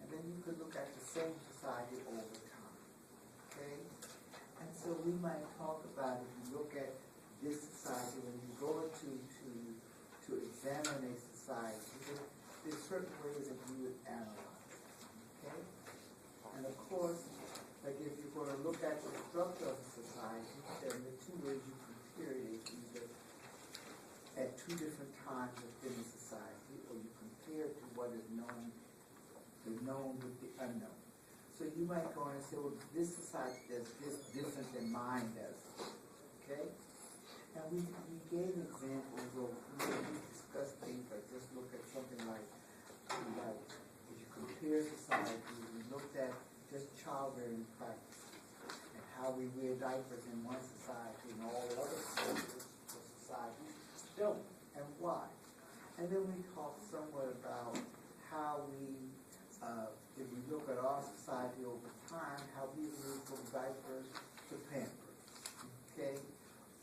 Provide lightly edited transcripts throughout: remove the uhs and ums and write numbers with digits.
and then you could look at the same society over time. Okay? And so we might talk about, if you look at this society, when you go to examine a society, there's certain ways that you would analyze. Okay? And of course, like if you're going to look at the structure of a society, then the two ways you compare it is either at two different times within the society, or you compare it to what is known, the known with the unknown. So you might go in and say, well, this society does this different than mine does. Okay? And we gave examples of, we discussed things like, just look at something like if you compare societies, we looked at just childbearing practice and how we wear diapers in one society and all the other societies don't, and why. And then we talked somewhat about how we, if we look at our society over time, how we move from diapers to Pampers. Okay?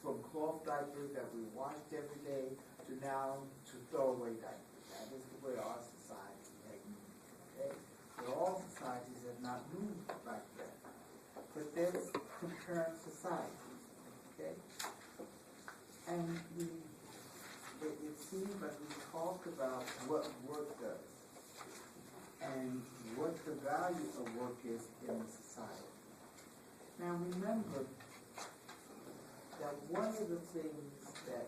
From cloth diapers that we washed every day to now to throwaway diapers. That is the way our society has moved. Okay? But all societies have not moved like that. But there's comparing societies. Okay? And it seems like we talked about what work does and what the value of work is in the society. Now remember that one of the things that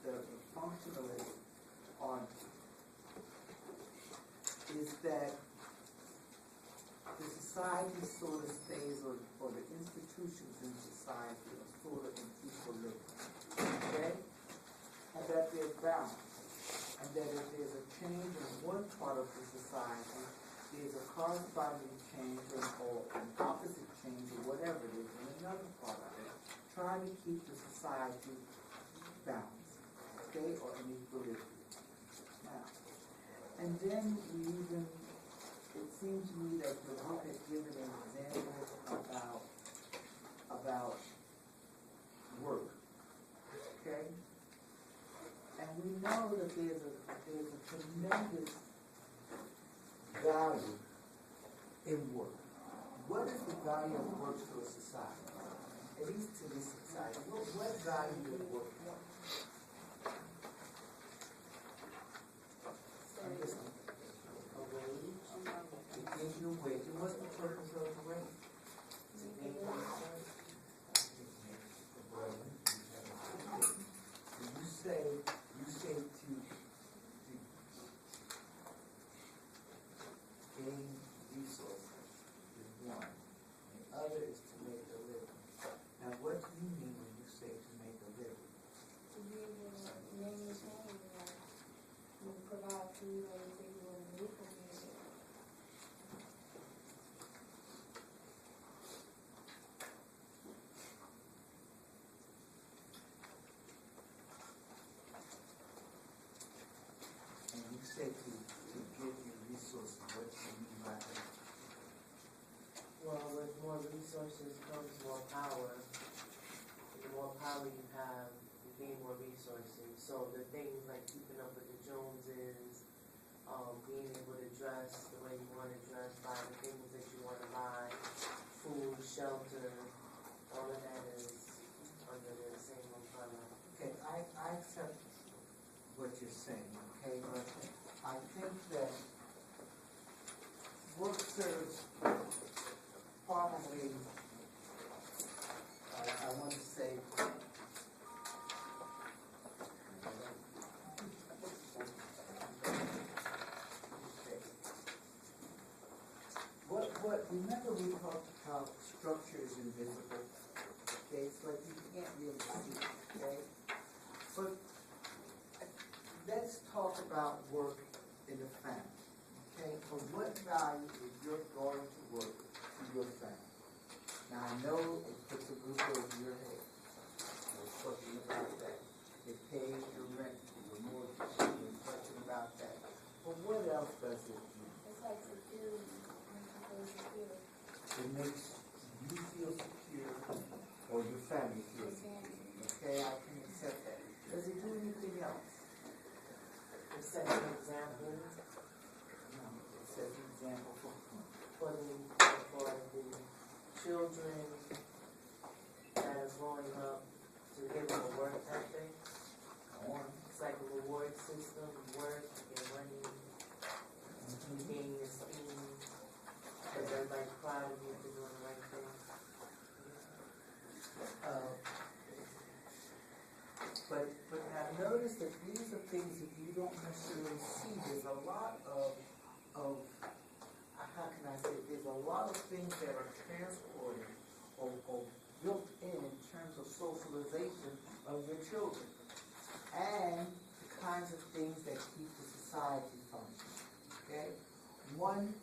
the functionalists argue is that the society sort of stays, or the institutions in society are sort of in equilibrium. Okay? And that they're balanced. And that if there's a change in one part of the society, there's a corresponding change or an opposite change or whatever it is in another part of it, trying to keep the society balanced, okay, or in equilibrium. Now, and then we even, it seems to me that the book had given an example about work, okay? And we know that there's a tremendous value in work. What is the value of work to a society? At least to this society. What value does work have? A wage? It gives you a wage. And what's the purpose of the wage? To make money. You say to gain resources is one. The other is to make a living. Now, what do you mean when you say to make a living? To be able to maintain and provide food or anything you want to do for me. And you say to give you resources, what do you mean by that? Well, with more resources comes more power. The more power you have, you gain more resources. So the things like keeping up with the Joneses, being able to dress the way you want to dress, buy the things that you want to buy, food, shelter, all of that is under the same umbrella. Okay, I accept what you're saying, okay, but I think that work serves probably, I want to say, remember we talked how structure is invisible, okay, it's like you can't really see it, okay, but let's talk about work in the family, okay, for what value is your going to work to your family? children that are growing up to give them a work ethic. Go on. It's like a reward system, you work, you get money, you gain esteem, because everybody's proud of you for doing the right thing. But now notice that these are things that you don't necessarily see. There's a lot of how can I say, there's a lot of things that are transported or built in terms of socialization of your children. And the kinds of things that keep the society functioning. Okay? One,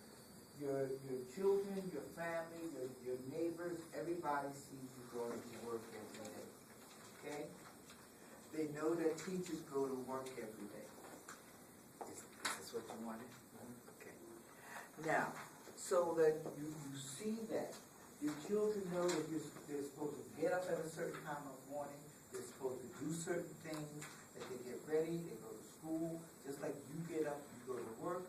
your children, your family, your neighbors, everybody sees you going to work every day. Okay? They know that teachers go to work every day. Is this what you wanted? Okay. Now, so that you see that. Your children know that they're supposed to get up at a certain time of morning, they're supposed to do certain things, that they get ready, they go to school, just like you get up, you go to work.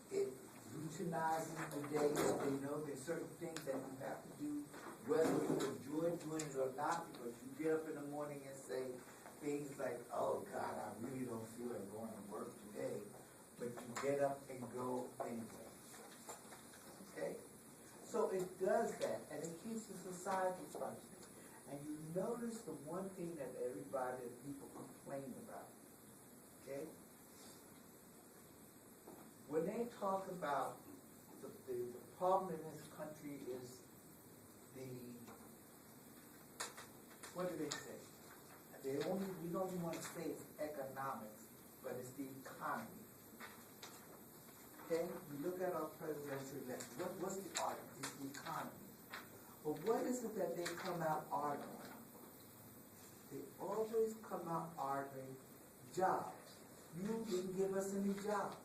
It routinizes the day, so they know there's certain things that you have to do, whether you enjoy doing it or not, because you get up in the morning and say things like, oh God, I really don't feel like going to work today, but you get up and go anyway. Okay? So it does that, and it keeps the society functioning. And you notice the one thing that everybody, that people complain about, okay? When they talk about the problem in this country is what do they say? We don't even want to say it's economics, but it's the economy. Okay, we look at our presidential election. What's the argument? It's the economy. But what is it that they come out arguing? They always come out arguing jobs. You didn't give us any jobs.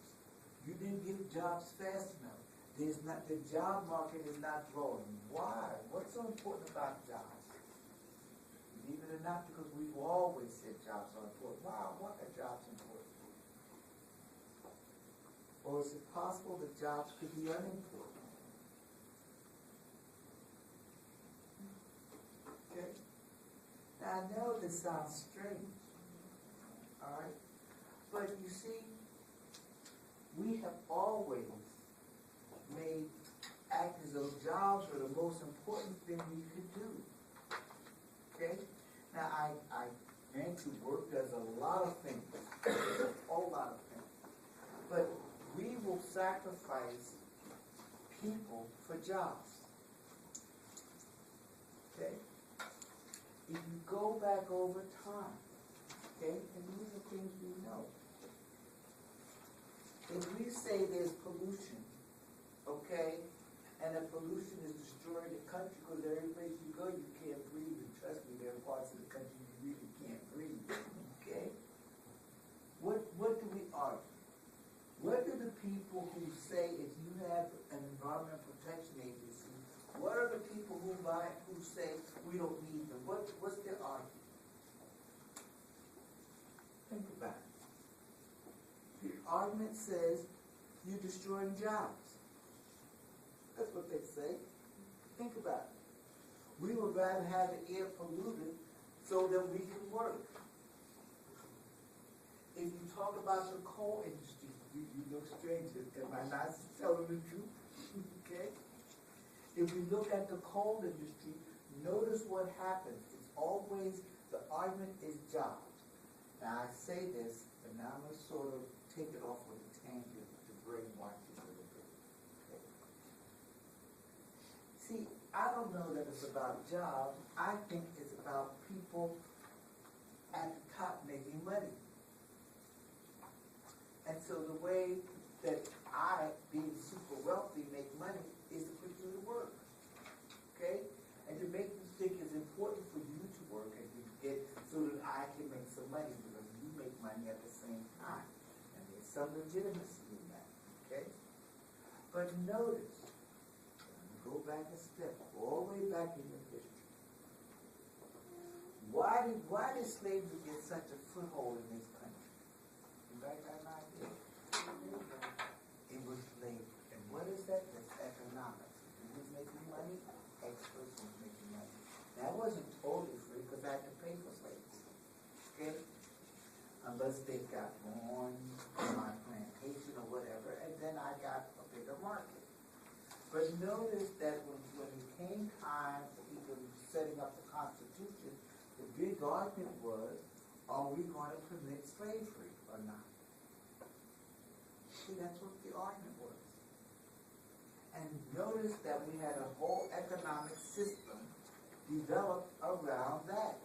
You didn't give jobs fast enough. The job market is not growing. Why? What's so important about jobs? Believe it or not, because we've always said jobs are important. Why are jobs important? Or is it possible that jobs could be unimportant? Okay? Now I know this sounds strange, all right? But you see, we have always act as though jobs are the most important thing we could do. Okay? Now I ran to work, does a lot of things, a whole lot of things. But we will sacrifice people for jobs. Okay? If you go back over time, okay, and these are things we know. If we say there's pollution, okay, and the pollution is destroying the country because every place you go you can't breathe, and trust me, there are parts of the country you really can't breathe, okay? What do we argue? What do the people who say if you have an environmental protection agency, what are the people who say we don't need them? What's their argument? Think about it. The argument says you're destroying jobs. That's what they say. Think about it. We would rather have the air polluted so that we can work. If you talk about the coal industry, you look strange. Am I not telling the truth? Okay? If we look at the coal industry, notice what happens. It's always, the argument is jobs. Now I say this, but now I'm going to sort of take it off with a tangent to brainwash you a little bit. Okay? See, I don't know that it's about jobs. I think it's about people at the top making money. And so the way that I, being super wealthy, make money is to put you to work. Okay? And to make you think it's important for you to work and to get so that I can make some money because you make money at the same time. And there's some legitimacy in that. Okay? But notice, go back a step, all the way back in your history. Why did slavery get such a foothold in this country? Anybody got an idea? It was labor. And what is that? That's economics. Who's making money? Experts because they got on my plantation or whatever, and then I got a bigger market. But notice that when it came time for people setting up the Constitution, the big argument was, are we going to permit slavery or not? See, that's what the argument was. And notice that we had a whole economic system developed around that.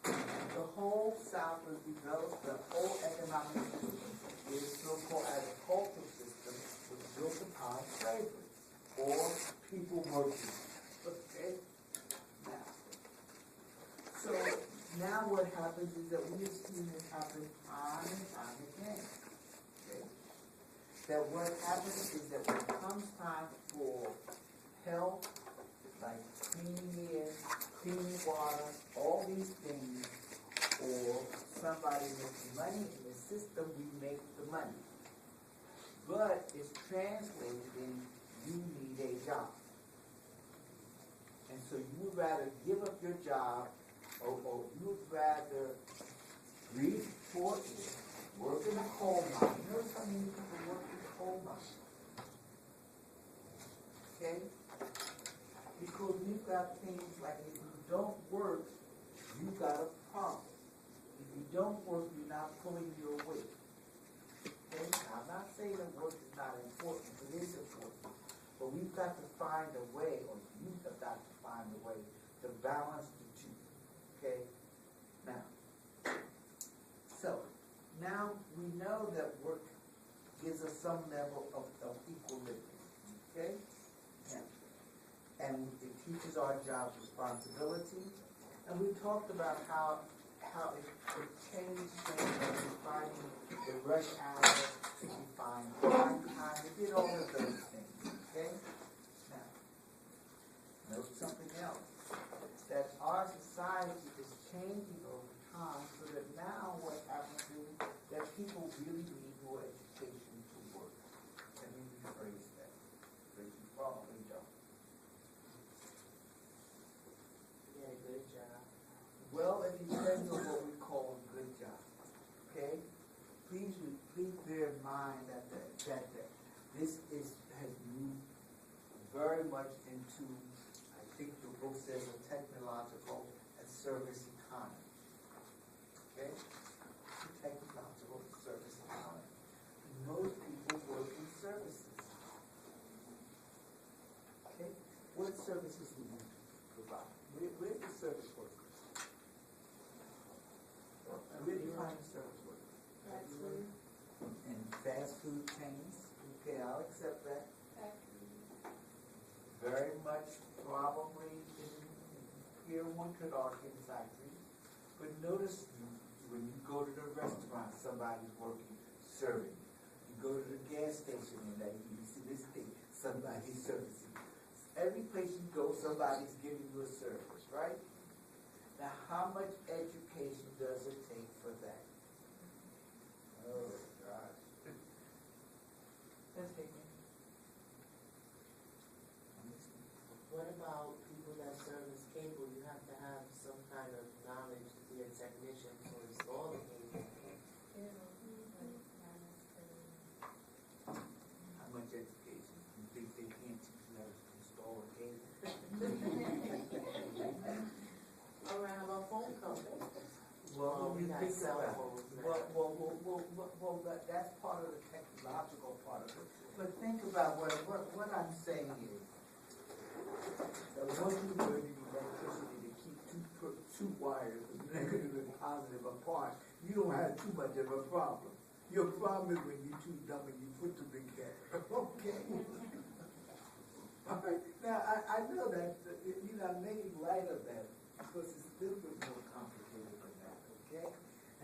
The whole South was developed, the whole economic system, the so-called agricultural system, was built upon slavery, or people working. Okay? Now, so now what happens is that we have seen this happen time and time again. Okay? That what happens is that when it comes time for health, like clean air, clean water, all these things, or somebody making money in the system, we make the money. But it's translated in you need a job. And so you would rather give up your job, or you would rather breathe for it, work in a coal mine. You know how many people work in coal mines? Okay? Because we've got things like if you don't work, you got a problem. If you don't work, you're not pulling your weight. Okay? Now, I'm not saying that work is not important, it is important. But we've got to find a way, or you have got to find a way to balance the two. Okay? Now, so, now we know that work gives us some level of equilibrium. Okay? Now, and it teaches our job responsibility. And we talked about how it changed things from defining the rush hour to define prime time. It did all of those things. Okay? Now, note something else. That our society is changing over time so that now what happens is that people really need more education to work. Let me rephrase that. Because you probably don't. Yeah, good job. Well, it depends on what we call a good job. Okay? Please bear in mind that this has moved very much into, I think the book says, a technological and service economy. Okay? Technological and service economy. Most people work in services. Okay? What services do you provide? Where's the service workers? Where do you find the service workers? That's food, In fast food chains. Okay, I'll accept that. factory. Very much probably here one could argue in factories. But notice when you go to the restaurant, somebody's working, serving. You go to the gas station and you see this thing, somebody's servicing. Every place you go, somebody's giving you a service, right? Now, how much education does it take for that? Oh, gosh. Let's take it. What about people that service cable? You have to have some kind of knowledge to be a technician to install the cable. How much education? You think they can't teach you how to install a cable? Around our phone company. Well, we you got think cell about phones it. now. Well, that's part of the technological part of it. But think about what I'm saying is, that once you put in electricity to keep two wires, negative and positive apart, you don't have too much of a problem. Your problem is when you're too dumb and you put them together. Okay? All right. Now, I know that, I'm making light of that because it's a little bit more complicated than that, okay?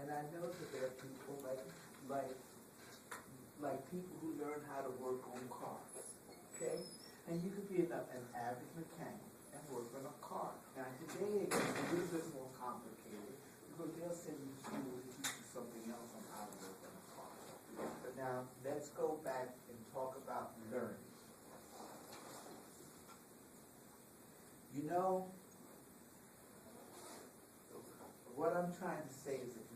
And I know that there are people like people who learn how to work on cars, okay? And you could be an average mechanic and work on a car. Now today it's a little bit more complicated because they'll send you to school to teach you something else on how to work on a car. But now let's go back and talk about learning. You know, what I'm trying to say is that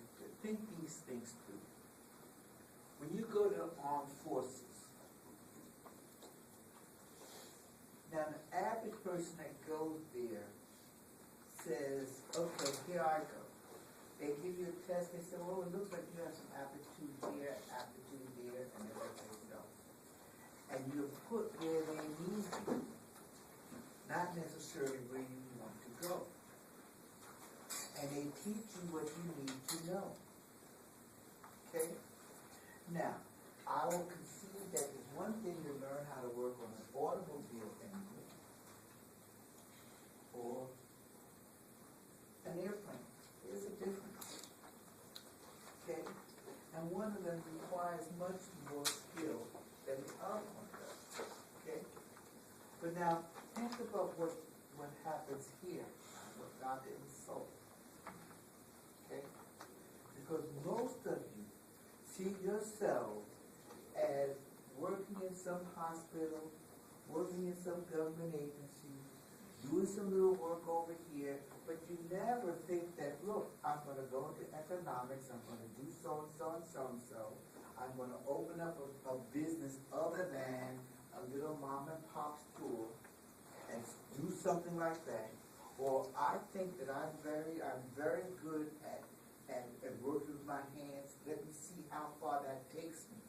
think these things through. When you go to the armed forces, now the average person that goes there says, okay, here I go. They give you a test, they say, well, it looks like you have some aptitude here, aptitude there, and everything else. And you're put where they need you, not necessarily where you want to go. And they teach you what you need to know. Okay? Now, I will concede that it's one thing to learn how to work on an automobile engine or an airplane. There's a difference. Okay? And one of them requires much more skill than the other one does. Okay? But now, think about what happens here, without the insult. Okay? Because most of you see yourselves as working in some hospital, working in some government agency, doing some little work over here, but you never think that, look, I'm going to go into economics, I'm going to do so-and-so and so-and-so, I'm going to open up a business other than a little mom and pop store and do something like that. Or I think that I'm very good at working with my hands. Let me see how far that takes me.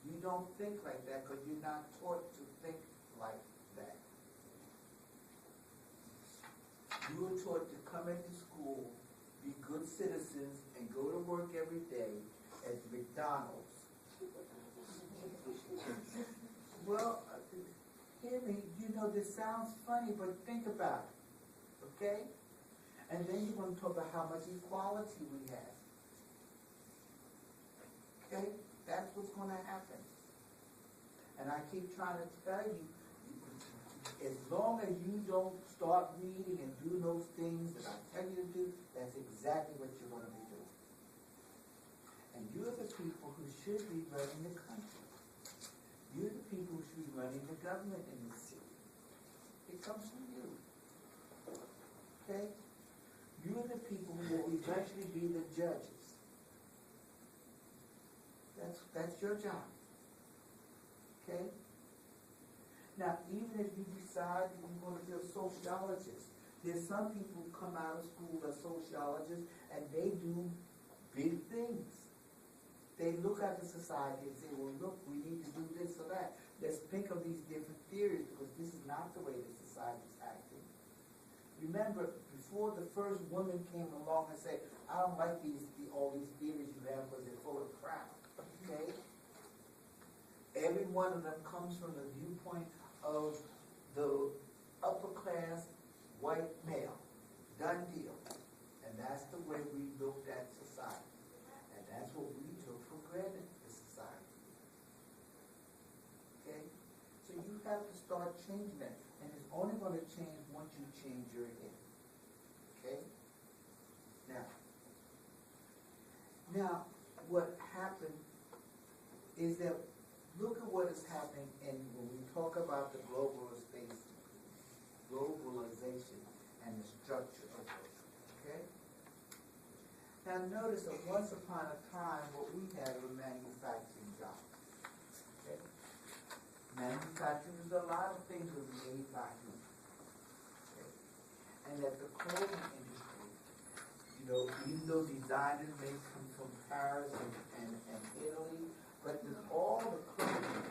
You don't think like that because you're not taught to think like that. You were taught to come into school, be good citizens, and go to work every day at McDonald's. Well, hear me, you know this sounds funny, but think about it, okay? And then you're going to talk about how much equality we have. Okay? That's what's going to happen. And I keep trying to tell you, as long as you don't start reading and do those things that I tell you to do, that's exactly what you're going to be doing. And you're the people who should be running the country. You're the people who should be running the government in this city. It comes from you. Okay? You're the people who will eventually be the judges. That's your job. Okay? Now, even if you decide that you're going to be a sociologist, there's some people who come out of school as sociologists and they do big things. They look at the society and say, well, look, we need to do this or that. Let's think of these different theories because this is not the way the society is acting. Remember, before the first woman came along and said, I don't like all these theories you have because they're full of crap. Okay? Every one of them comes from the viewpoint of the upper class white male. Done deal. And that's the way we looked at society. And that's what we took for granted in society. Okay? So you have to start changing that. And it's only going to change once you change your head. Okay? Now, what happened is that look at what is happening when we talk about the globalization and the structure of it. Okay? Now notice that once upon a time what we had were manufacturing jobs. Okay? Manufacturing is a lot of things that were made by humans. Okay? And that the clothing industry, even though designers may come from Paris and Italy, but all the clothing